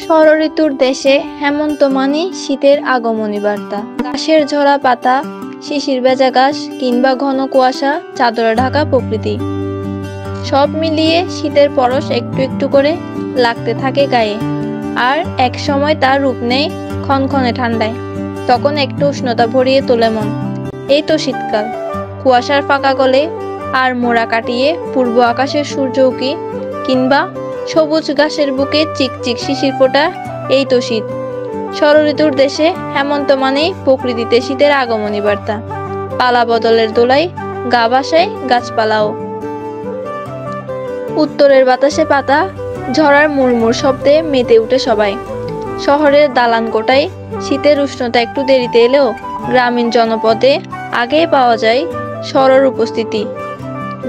ষড়ঋতুর দেশে হেমন্ত মানে শীতের আগমনী বার্তা। ঘাসের ঝরা পাতা, শিশির ভেজা ঘাস কিংবা ঘন কুয়াশা চাদরে ঢাকা প্রকৃতি, সব মিলিয়ে শীতের পরশ একটু একটু করে লাগতে থাকে গায়ে। আর এক সময় তার রূপ নেয় ক্ষণক্ষণে ঠান্ডায়, তখন একটু উষ্ণতা ভরিয়ে তোলে মন। এই তো শীতকাল, কুয়াশার ফাঁকা গলে আর মোড়া কাটিয়ে পূর্ব আকাশের সূর্য উকি, কিংবা সবুজ ঘাসের বুকে চিকচিক শিশির ফোঁটা, এই তো শীত। ষড়ঋতুর দেশে হেমন্ত মানেই প্রকৃতিতে শীতের আগমনী বার্তা। পালা বদলের দোলায় গা ভাসায় গাছপালাও। উত্তরের বাতাসে পাতা ঝরার মুড়মুড় শব্দে মেতে উঠে সবাই। শহরের দালান কোটায় শীতের উষ্ণতা একটু দেরিতে এলেও গ্রামীণ জনপদে আগেই পাওয়া যায় শরৎ উপস্থিতি।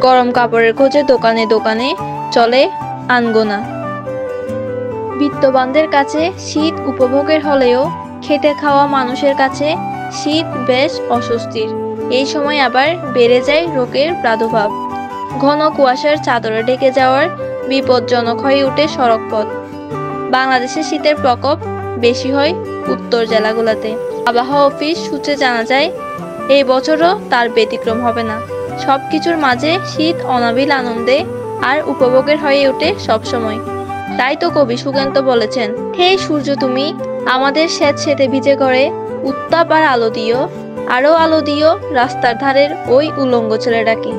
গরম কাপড়ের খোঁজে দোকানে দোকানে চলে আনগোনা। বিত্তবানদের কাছে শীত উপভোগের হলেও খেটে খাওয়া মানুষের কাছে শীত বেশ অস্বস্তির। এই সময় আবার বেড়ে যায় রোগের প্রাদুর্ভাব। ঘন কুয়াশার চাদরে ঢেকে যাওয়ার বিপজ্জনক হয়ে ওঠে সড়কপথ। বাংলাদেশে শীতের প্রকোপ বেশি হয় উত্তর জেলাগুলোতে। আবহাওয়া অফিস সূত্রে জানা যায়, এই বছরও তার ব্যতিক্রম হবে না। সবকিছুর মাঝে শীত অনাবিল আনন্দে আর উপভোগের হয়ে ওঠে সবসময়। তাই তো কবি সুকান্ত বলেছেন, হে সূর্য তুমি আমাদের স্যাঁতসেঁতে ভিজে ঘরে উত্তাপ আর আলো দিও, আরো আলো দিও রাস্তার ধারের ওই উলঙ্গ ছেলেটাকে।